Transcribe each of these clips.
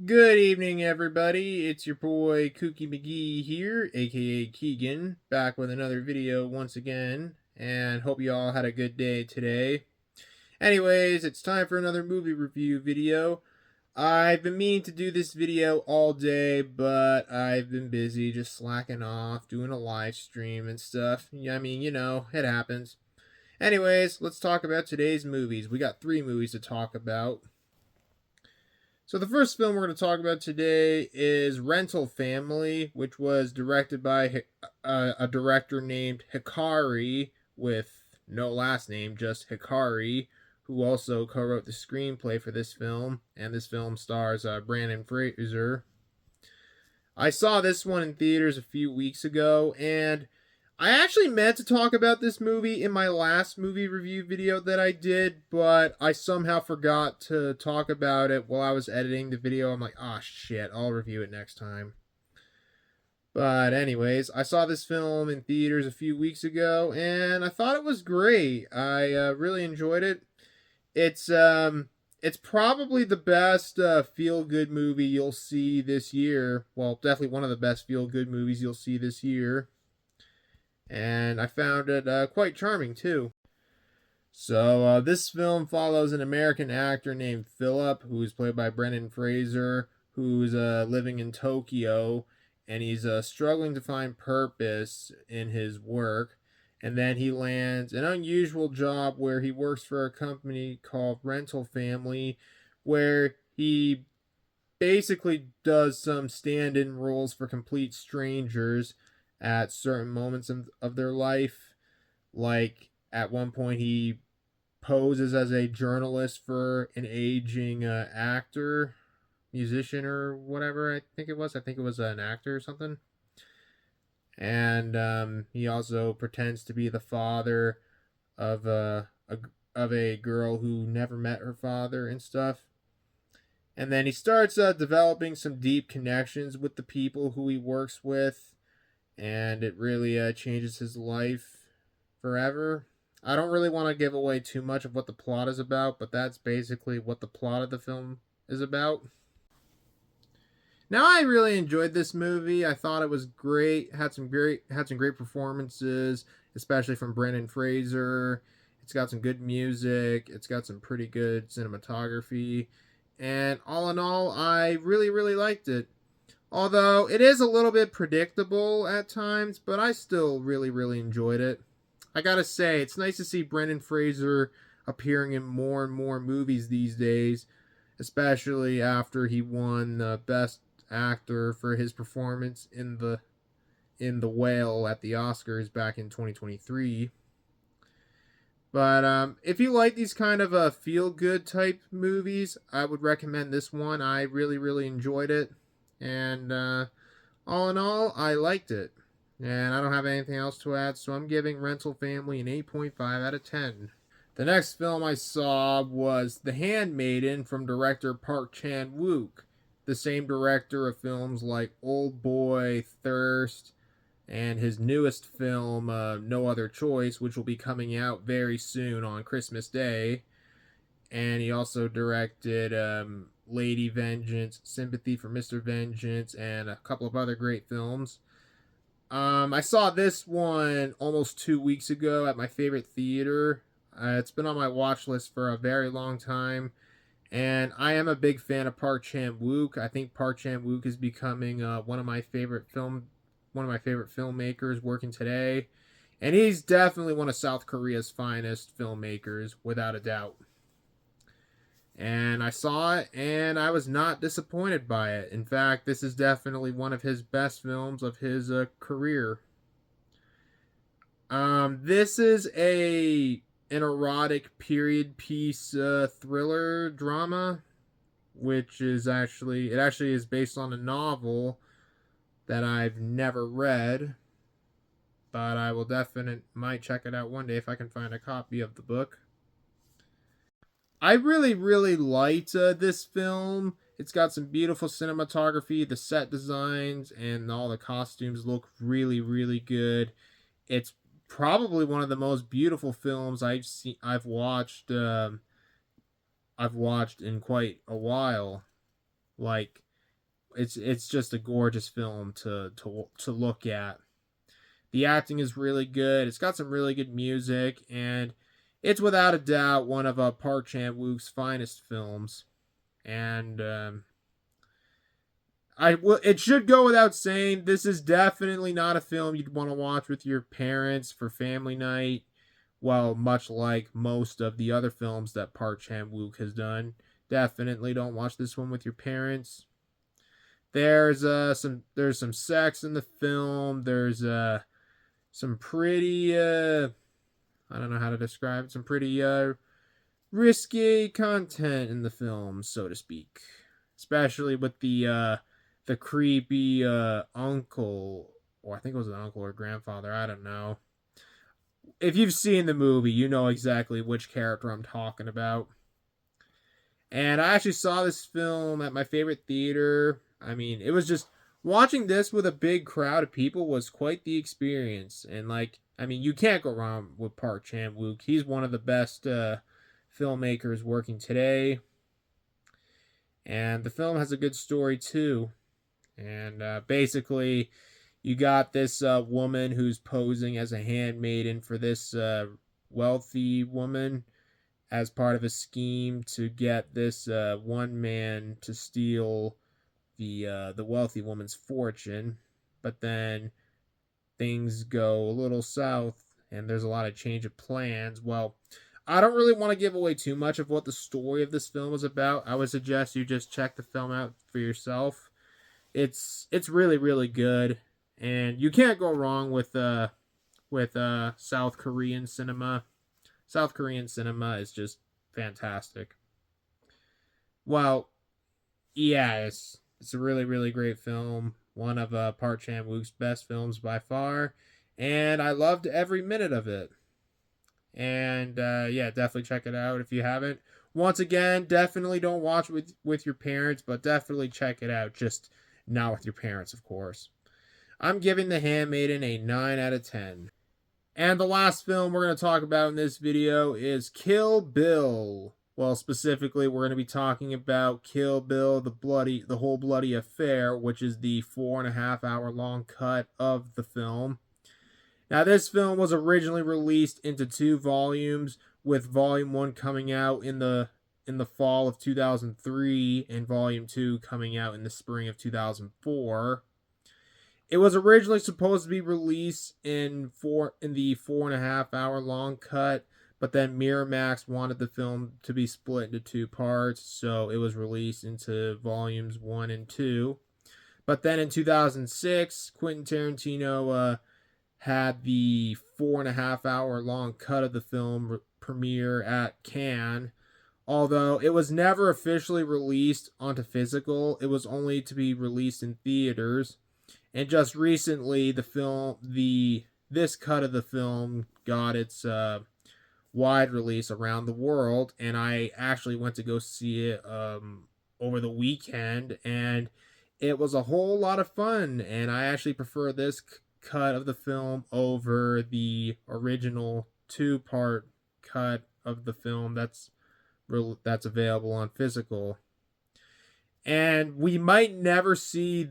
Good evening, everybody. It's your boy Kooky McGee here, aka Keagan, back with another video once again, and hope you all had a good day today. Anyways, it's time for another movie review video. I've been meaning to do this video all day, but I've been busy just slacking off, doing a live stream and stuff. Yeah, I mean, it happens. Anyways, let's talk about today's movies. We got 3 movies to talk about. So the first film we're going to talk about today is Rental Family, which was directed by a director named Hikari, with no last name, just Hikari, who also co-wrote the screenplay for this film, and this film stars Brandon Fraser. I saw this one in theaters a few weeks ago, and I actually meant to talk about this movie in my last movie review video that I did, but I somehow forgot to talk about it while I was editing the video. I'm like, ah, shit, I'll review it next time. But anyways, I saw this film in theaters a few weeks ago, and I thought it was great. I really enjoyed it. It's probably the best feel good movie you'll see this year. Well, definitely one of the best feel good movies you'll see this year, and I found it quite charming too. So this film follows an American actor named Philip, who is played by Brendan Fraser, who's living in Tokyo, and he's struggling to find purpose in his work. And then he lands an unusual job where he works for a company called Rental Family, where he basically does some stand-in roles for complete strangers at certain moments of their life. Like at one point, he poses as a journalist for an aging actor, musician, or whatever. I think it was an actor or something. And he also pretends to be the father of a girl who never met her father and stuff. And then he starts developing some deep connections with the people who he works with, and it really changes his life forever. I don't really want to give away too much of what the plot is about, but that's basically what the plot of the film is about. Now, I really enjoyed this movie. I thought it was great. Had some great performances, especially from Brendan Fraser. It's got some good music. It's got some pretty good cinematography, and all in all, I really liked it. Although it is a little bit predictable at times, but I still really enjoyed it. I gotta say, it's nice to see Brendan Fraser appearing in more and more movies these days, especially after he won Best Actor for his performance in the Whale at the Oscars back in 2023. But if you like these kind of feel good type movies, I would recommend this one. I really enjoyed it, and all in all, I liked it. And I don't have anything else to add, so I'm giving Rental Family an 8.5 out of 10. The next film I saw was The Handmaiden from director Park Chan-wook, the same director of films like Old Boy, Thirst, and his newest film, No Other Choice, which will be coming out very soon on Christmas Day. And he also directed Lady Vengeance, Sympathy for Mr. Vengeance, and a couple of other great films. I saw this one almost 2 weeks ago at my favorite theater. It's been on my watch list for a very long time, and I am a big fan of Park Chan Wook. I think Park Chan Wook is becoming one of my favorite filmmakers working today, and he's definitely one of South Korea's finest filmmakers, without a doubt. And I saw it, and I was not disappointed by it. In fact, this is definitely one of his best films of his career. This is an erotic period piece thriller drama, which is actually is based on a novel that I've never read, but I will definitely might check it out one day if I can find a copy of the book. I really liked this film. It's got some beautiful cinematography. The set designs and all the costumes look really good. It's probably one of the most beautiful films I've watched. I've watched in quite a while. Like it's just a gorgeous film to look at. The acting is really good. It's got some really good music, and it's without a doubt one of Park Chan Wook's finest films. And it should go without saying, this is definitely not a film you'd want to watch with your parents for family night. Well, much like most of the other films that Park Chan Wook has done, definitely don't watch this one with your parents. There's some sex in the film. There's some pretty I don't know how to describe it. Some pretty risky content in the film, so to speak. Especially with the creepy uncle, or I think it was an uncle or grandfather, I don't know. If you've seen the movie, you know exactly which character I'm talking about. And I actually saw this film at my favorite theater. I mean, it was just watching this with a big crowd of people was quite the experience. And like, I mean, you can't go wrong with Park Chan Wook. He's one of the best filmmakers working today. And the film has a good story too. And basically, you got this woman who's posing as a handmaiden for this wealthy woman as part of a scheme to get this one man to steal the wealthy woman's fortune. But then things go a little south, and there's a lot of change of plans. Well, I don't really want to give away too much of what the story of this film is about. I would suggest you just check the film out for yourself. It's really really good, and you can't go wrong with South Korean cinema. South Korean cinema is just fantastic. Well, yeah, it's a really really great film. One of Park Chan Wook's best films by far, and I loved every minute of it. And yeah, definitely check it out if you haven't. Once again, definitely don't watch with your parents, but definitely check it out. Just not with your parents, of course. I'm giving The Handmaiden a 9 out of 10. And the last film we're going to talk about in this video is Kill Bill. Well, specifically, we're going to be talking about Kill Bill, the whole bloody affair, which is the 4.5 hour long cut of the film. Now, this film was originally released into 2 volumes, with Volume 1 coming out in the fall of 2003 and Volume 2 coming out in the spring of 2004. It was originally supposed to be released in the 4.5 hour long cut, but then Miramax wanted the film to be split into 2 parts, so it was released into Volumes 1 and 2. But then in 2006, Quentin Tarantino had the 4.5 hour long cut of the film premiere at Cannes. Although it was never officially released onto physical, it was only to be released in theaters. And just recently, this cut of the film got its wide release around the world, and I actually went to go see it over the weekend, and it was a whole lot of fun. And I actually prefer this cut of the film over the original 2-part cut of the film that's available on physical. And we might never see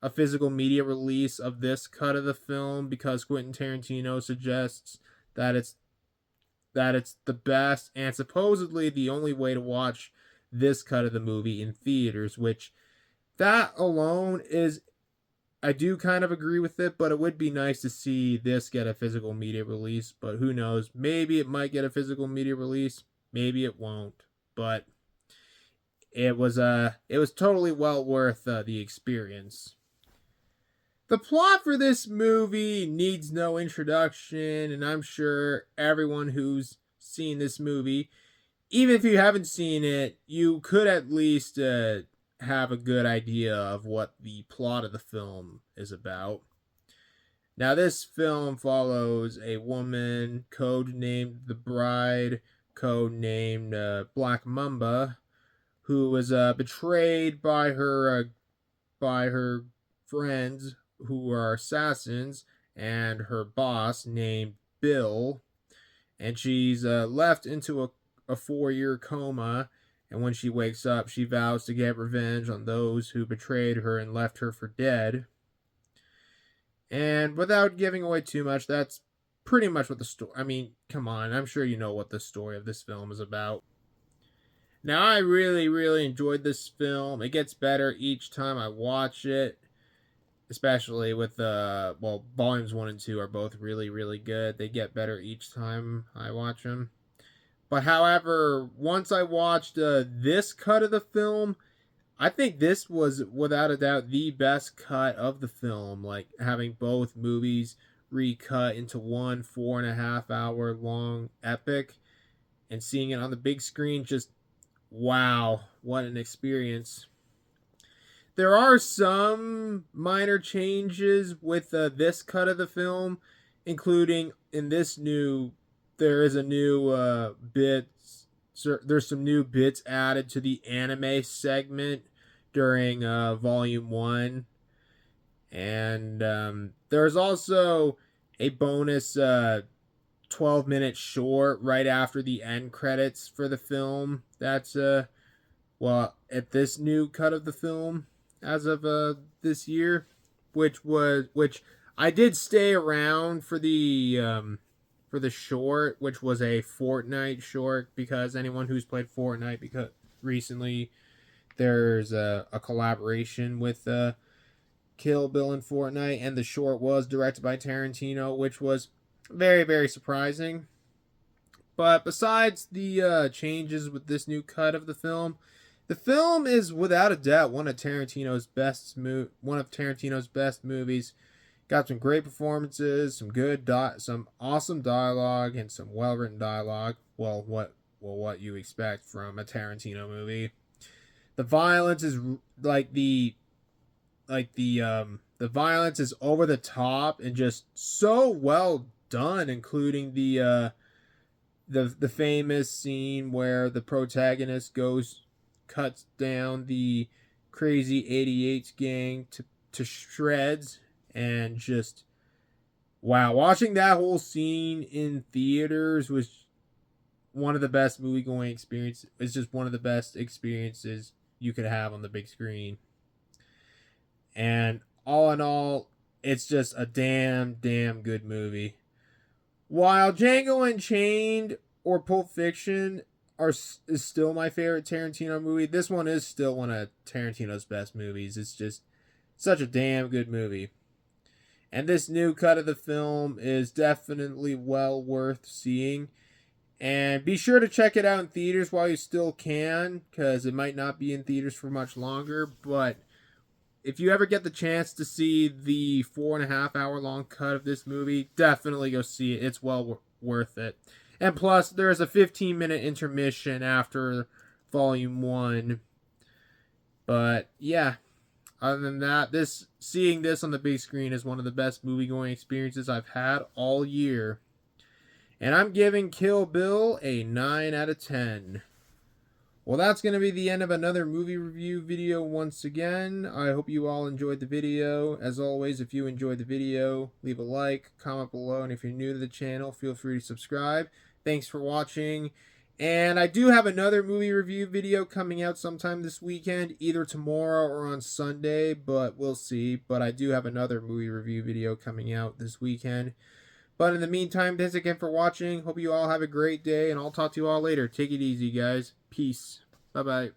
a physical media release of this cut of the film, because Quentin Tarantino suggests that it's the best and supposedly the only way to watch this cut of the movie in theaters, which that alone is, I do kind of agree with it, but it would be nice to see this get a physical media release. But who knows? Maybe it might get a physical media release. Maybe it won't. But it was totally well worth the experience. The plot for this movie needs no introduction, and I'm sure everyone who's seen this movie, even if you haven't seen it, you could at least have a good idea of what the plot of the film is about. Now, this film follows a woman codenamed the Bride, codenamed Black Mamba, who was betrayed by her friends who are assassins and her boss named Bill, and she's left into a 4-year coma, And when she wakes up, she vows to get revenge on those who betrayed her and left her for dead. And without giving away too much, that's pretty much what the story. I mean, come on, I'm sure you know what the story of this film is about. Now, I really, really enjoyed this film. It gets better each time I watch it, especially with volumes 1 and 2 are both really, really good. They get better each time I watch them. But however, once I watched this cut of the film, I think this was without a doubt the best cut of the film. Like having both movies recut into one 4.5 hour long epic and seeing it on the big screen, just wow, what an experience. There are some minor changes with this cut of the film, including in this new, there is a new bit. There's some new bits added to the anime segment during Volume 1. And there's also a bonus 12-minute short right after the end credits for the film. That's at this new cut of the film as of this year, which I did stay around for the short, which was a Fortnite short, because anyone who's played Fortnite, because recently there's a collaboration with Kill Bill and Fortnite, and the short was directed by Tarantino, which was very, very surprising. But besides the changes with this new cut of the film is without a doubt one of Tarantino's best movies. Got some great performances, some awesome dialogue, and some well-written dialogue. What you expect from a Tarantino movie. The violence is the violence is over the top and just so well done, including the famous scene where the protagonist cuts down the crazy 88 gang to shreds. And just wow, watching that whole scene in theaters was one of the best movie going experiences. It's just one of the best experiences you could have on the big screen. And all in all, it's just a damn good movie. While Django Unchained or Pulp Fiction is still my favorite Tarantino movie, this one is still one of Tarantino's best movies. It's just such a damn good movie. And this new cut of the film is definitely well worth seeing. And be sure to check it out in theaters while you still can, because it might not be in theaters for much longer. But if you ever get the chance to see the 4.5 hour long cut of this movie, definitely go see it. It's well worth it. And plus, there's a 15-minute intermission after Volume 1. But yeah, other than that, seeing this on the big screen is one of the best movie-going experiences I've had all year. And I'm giving Kill Bill a 9 out of 10. Well, that's going to be the end of another movie review video once again. I hope you all enjoyed the video. As always, if you enjoyed the video, leave a like, comment below, and if you're new to the channel, feel free to subscribe. Thanks for watching. And I do have another movie review video coming out sometime this weekend, either tomorrow or on Sunday, but we'll see. But I do have another movie review video coming out this weekend. But in the meantime, thanks again for watching. Hope you all have a great day, and I'll talk to you all later. Take it easy, guys. Peace. Bye-bye.